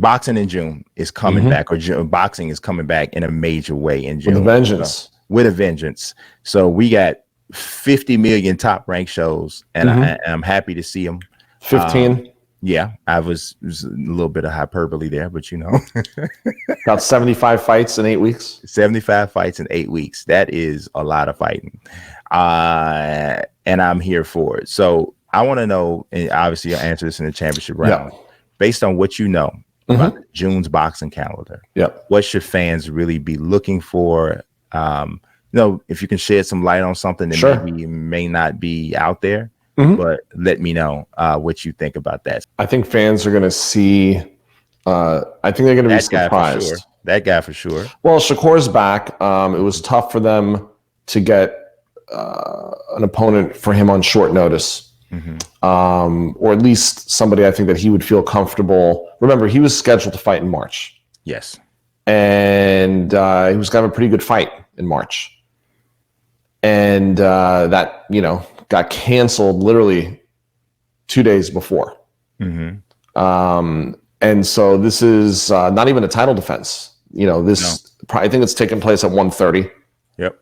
boxing in June is coming back, or boxing is coming back in a major way in June. With a vengeance. So, with a vengeance. So we got 50 million top ranked shows, and I'm happy to see them. 15. Yeah, I was a little bit of hyperbole there, but you know. About 75 fights in 8 weeks. 75 fights in 8 weeks. That is a lot of fighting. And I'm here for it. So I want to know, and obviously you'll answer this in the championship round, based on what you know about June's boxing calendar. What should fans really be looking for? You know, if you can shed some light on something that maybe may not be out there, but let me know what you think about that. I think fans are going to see, I think they're going to be surprised. That guy for sure. Well, Shakur's back. It was tough for them to get an opponent for him on short notice. Or at least somebody I think that he would feel comfortable. Remember, he was scheduled to fight in March. Yes. And he was going to have a pretty good fight in March. And that, you know, got canceled literally 2 days before. And so this is not even a title defense. You know, I think it's taking place at 130. Yep.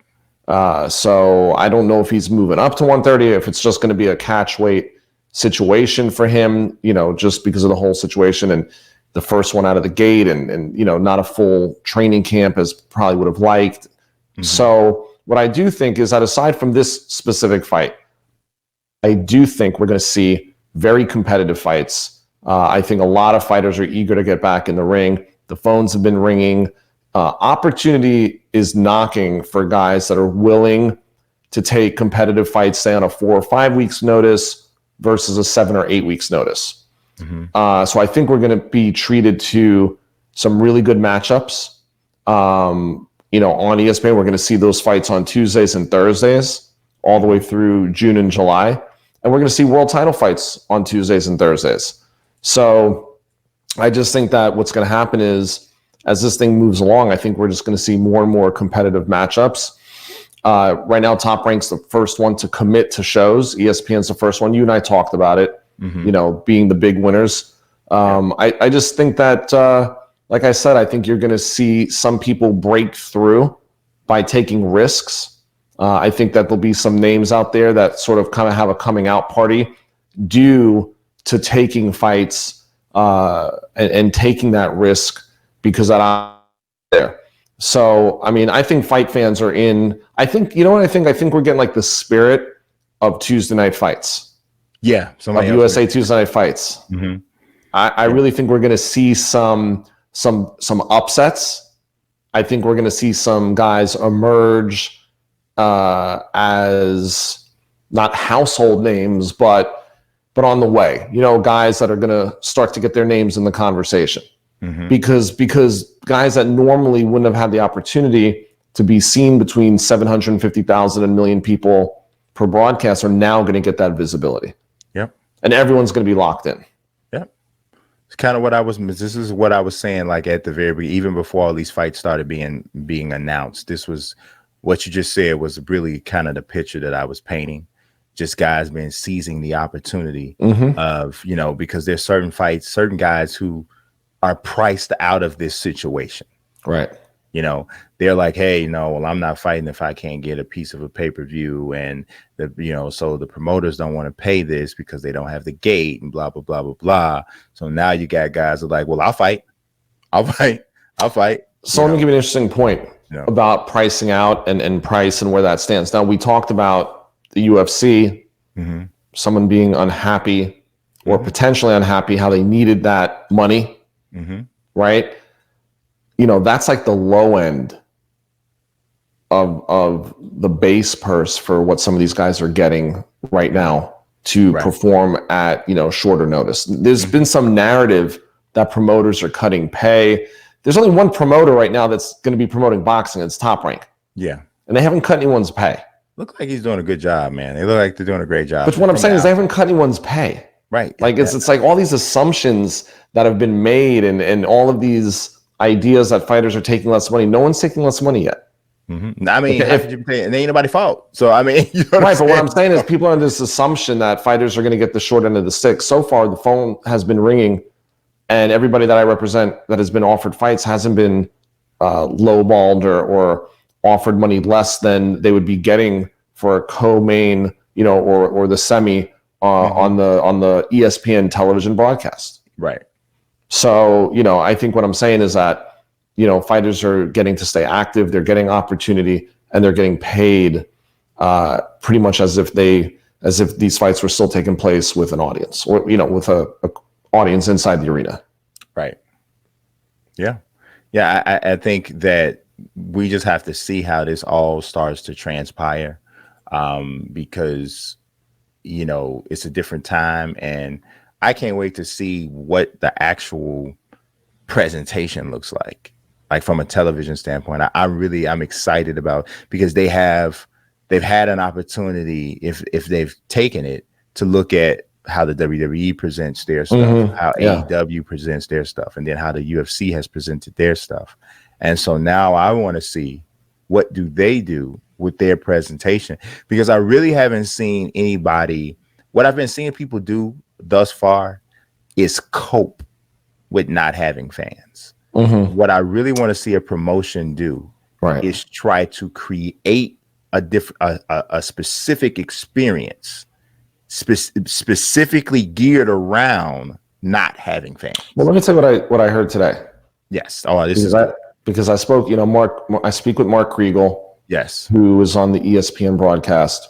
So I don't know if he's moving up to 130, if it's just going to be a catch weight situation for him, you know, just because of the whole situation and the first one out of the gate and you know, not a full training camp as probably would have liked. So what I do think is that aside from this specific fight, I do think we're going to see very competitive fights. I think a lot of fighters are eager to get back in the ring. The phones have been ringing. Opportunity is knocking for guys that are willing to take competitive fights, say on a 4 or 5 weeks notice versus a 7 or 8 weeks notice. So I think we're going to be treated to some really good matchups. You know, on ESPN, we're going to see those fights on Tuesdays and Thursdays all the way through June and July. And we're going to see world title fights on Tuesdays and Thursdays. So I just think that what's going to happen is, as this thing moves along, I think we're just going to see more and more competitive matchups. Right now, Top Rank's the first one to commit to shows. ESPN's the first one. You and I talked about it, you know, being the big winners. I just think that, like I said, I think you're going to see some people break through by taking risks. I think that there'll be some names out there that sort of kind of have a coming out party due to taking fights and taking that risk because I'm there. So, I mean, I think fight fans are in. I think, you know what I think? I think we're getting like the spirit of Tuesday night fights. Yeah. Of USA Tuesday night fights. I really think we're going to see some upsets. I think we're going to see some guys emerge as not household names, but on the way. You know, guys that are going to start to get their names in the conversation. Because guys that normally wouldn't have had the opportunity to be seen between 750,000 and a million people per broadcast are now going to get that visibility. Yep. And everyone's going to be locked in. Yep. It's kind of this is what I was saying, like at the very beginning, even before all these fights started being announced. This was what you just said was really kind of the picture that I was painting. Just guys been seizing the opportunity of, you know, because there's certain fights, certain guys who are priced out of this situation. Right. You know, they're like, hey, no, well, I'm not fighting if I can't get a piece of a pay-per-view. And, so the promoters don't want to pay this because they don't have the gate and blah, blah, blah, blah, blah. So now you got guys who are like, well, I'll fight. So let me give you an interesting point about pricing out and price and where that stands. Now, we talked about the UFC, someone being unhappy or potentially unhappy, how they needed that money. Right? You know, that's like the low end of the base purse for what some of these guys are getting right now to perform at, you know, shorter notice. There's been some narrative that promoters are cutting pay. There's only one promoter right now that's going to be promoting boxing. It's Top Rank. Yeah. And they haven't cut anyone's pay. Look like he's doing a good job, man. They look like they're doing a great job. But what I'm saying is they haven't cut anyone's pay. Right. Like it's like all these assumptions that have been made and all of these ideas that fighters are taking less money. No one's taking less money yet. I mean, if it ain't anybody's fault. So I mean, you know right. But what I'm saying is people are under this assumption that fighters are going to get the short end of the stick. So far, the phone has been ringing And everybody that I represent that has been offered fights hasn't been lowballed or offered money less than they would be getting for a co-main, or the semi on the ESPN television broadcast. Right. So, I think what I'm saying is that, fighters are getting to stay active, they're getting opportunity, and they're getting paid pretty much as if these fights were still taking place with an audience, or, with a audience inside the arena. Right. Yeah. Yeah. I think that we just have to see how this all starts to transpire, because, it's a different time, and I can't wait to see what the actual presentation looks like from a television standpoint. I'm excited about, because they've had an opportunity, if they've taken it, to look at how the WWE presents their stuff, how AEW presents their stuff, and then how the UFC has presented their stuff. And so now I want to see, what do they do with their presentation? Because I really haven't seen anybody. What I've been seeing people do thus far is cope with not having fans. What I really want to see a promotion do is try to create a specific experience, specifically geared around not having fans. Well, let me tell you what I heard today. Yes. Oh, because I spoke, I speak with Mark Kriegel. Yes. Who was on the ESPN broadcast.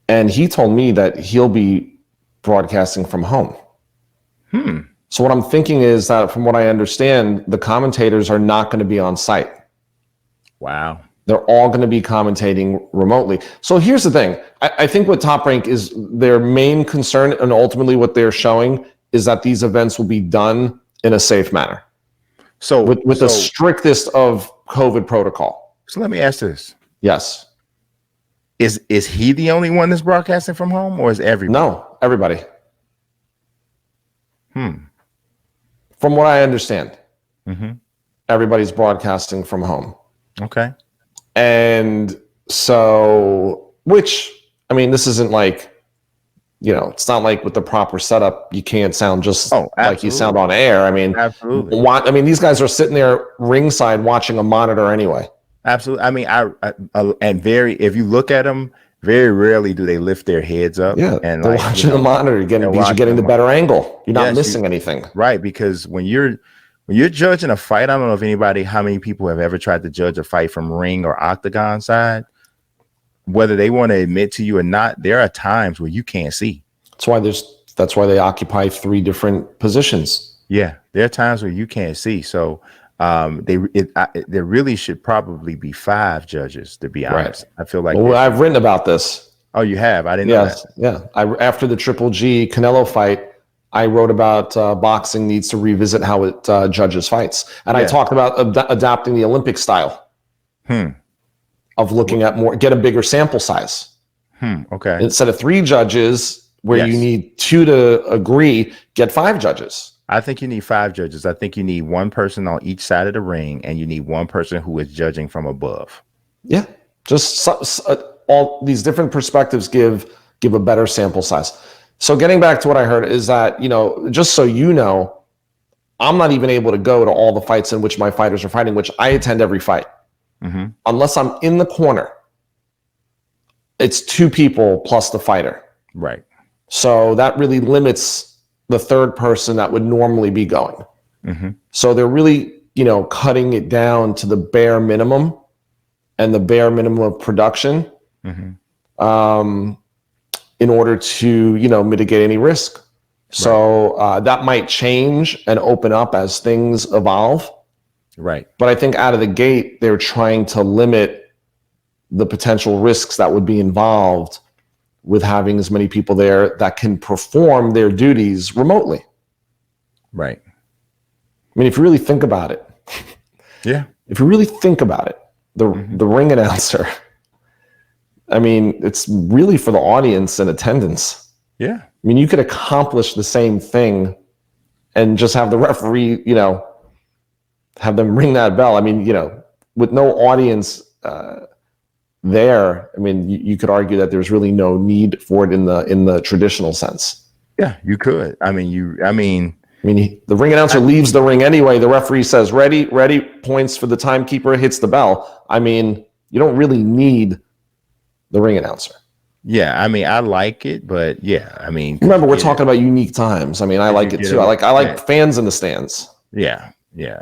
And he told me that he'll be broadcasting from home. So what I'm thinking is that, from what I understand, the commentators are not going to be on site. Wow. They're all going to be commentating remotely. So here's the thing. I think what Top Rank is, their main concern, and ultimately what they're showing, is that these events will be done in a safe manner. So with the strictest of COVID protocol. So let me ask this. Yes. Is he the only one that's broadcasting from home, or is everybody? No, everybody. From what I understand, everybody's broadcasting from home. Okay. And so, which, I mean, this isn't like, it's not like with the proper setup, you can't sound just like you sound on air. I mean, absolutely. These guys are sitting there ringside watching a monitor anyway. Absolutely. I mean, if you look at them, very rarely do they lift their heads up. Yeah, and they're watching the monitor because you're getting the better angle. You're not missing anything. Right, because when you're judging a fight, I don't know how many people have ever tried to judge a fight from ring or octagon side. Whether they want to admit to you or not, there are times where you can't see. That's why they occupy 3 different positions. Yeah, there are times where you can't see. So there really should probably be 5 judges, to be honest. I feel like I've written about this. Oh, you have? I didn't know that. Yeah. After the Triple G Canelo fight, I wrote about boxing needs to revisit how it judges fights. And I talked about adapting the Olympic style of looking at get a bigger sample size. Okay. Instead of 3 judges where you need 2 to agree, get 5 judges. I think you need 5 judges. I think you need 1 person on each side of the ring, and you need 1 person who is judging from above. Yeah. Just all these different perspectives give a better sample size. So getting back to what I heard is that, just so you know, I'm not even able to go to all the fights in which my fighters are fighting, which I attend every fight. Unless I'm in the corner. It's 2 people plus the fighter. Right. So that really limits the 3rd person that would normally be going. So they're really, cutting it down to the bare minimum and the bare minimum of production in order to, mitigate any risk. So that might change and open up as things evolve. Right. But I think out of the gate, they're trying to limit the potential risks that would be involved with having as many people there that can perform their duties remotely. Right. I mean, if you really think about it. Yeah. If you really think about it, the ring announcer, I mean, it's really for the audience and attendance. Yeah. I mean, you could accomplish the same thing and just have the referee, have them ring that bell. I mean, with no audience there, I mean, you could argue that there's really no need for it in the traditional sense. Yeah, you could. I mean, I mean, the ring announcer leaves the ring anyway. The referee says, ready, points for the timekeeper, hits the bell. I mean, you don't really need the ring announcer. Yeah, I mean, I like it, but yeah, I mean, remember, we're talking about unique times. I mean, I like it too. I like fans in the stands. Yeah.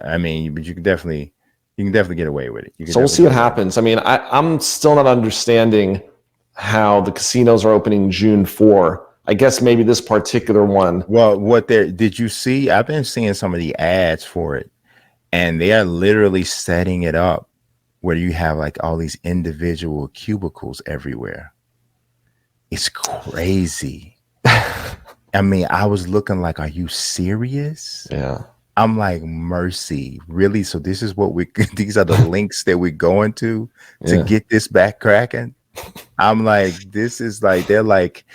I mean, but you can definitely get away with it. So we'll see what happens. I mean, I'm still not understanding how the casinos are opening June 4. I guess maybe this particular one. Well, did you see? I've been seeing some of the ads for it, and they are literally setting it up where you have like all these individual cubicles everywhere. It's crazy. I mean, I was looking like, are you serious? Yeah. I'm like, mercy, really? So this is what these are the links that we're going to get this back cracking. I'm like, this is like, they were like,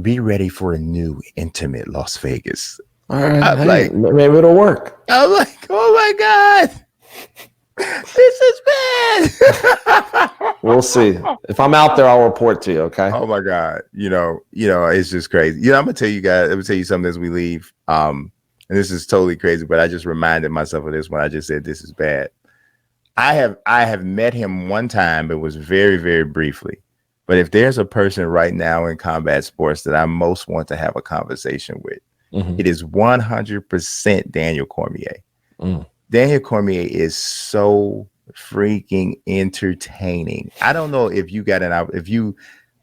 be ready for a new intimate Las Vegas. All right. Like, maybe it'll work. I'm like, oh my God, this is bad. We'll see. If I'm out there, I'll report to you. Okay. Oh my God. You know, it's just crazy. I'm gonna tell you guys, I'm gonna tell you something as we leave. And this is totally crazy, but I just reminded myself of this when I just said this is bad. I have met him one time. It was very, very briefly. But if there's a person right now in combat sports that I most want to have a conversation with, it is 100% Daniel Cormier. Daniel Cormier is so freaking entertaining. I don't know if you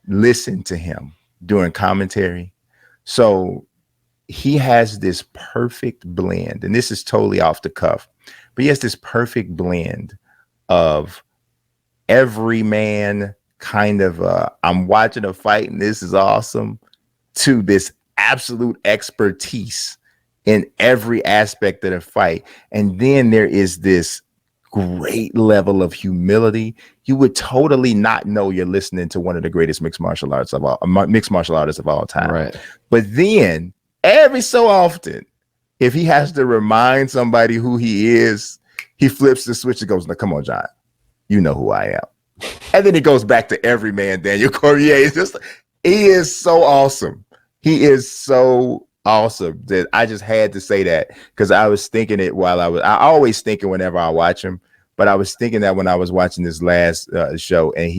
listen to him during commentary. So he has this perfect blend, and this is totally off the cuff, but he has this perfect blend of everyman kind of I'm watching a fight and this is awesome, to this absolute expertise in every aspect of the fight. And then there is this great level of humility. You would totally not know you're listening to one of the greatest mixed martial artists of all time. Right. But then every so often, if he has to remind somebody who he is, he flips the switch and goes, "No, come on, John, you know who I am." And then he goes back to every man Daniel Cormier. He is so awesome. He is so awesome that I just had to say that, because I was thinking it I always think it whenever I watch him, but I was thinking that when I was watching this last show, and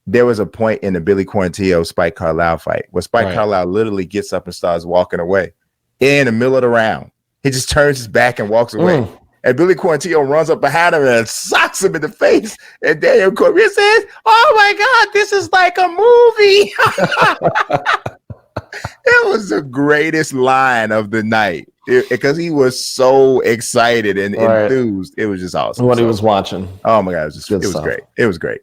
there was a point in the Billy Quarantillo Spike Carlisle fight where Spike Carlisle literally gets up and starts walking away in the middle of the round. He just turns his back and walks away. And Billy Quarantillo runs up behind him and socks him in the face. And Daniel Cormier says, "Oh my God, this is like a movie." It was the greatest line of the night because he was so excited and enthused. It was just awesome. What he was watching. Oh my God, it was great. It was great.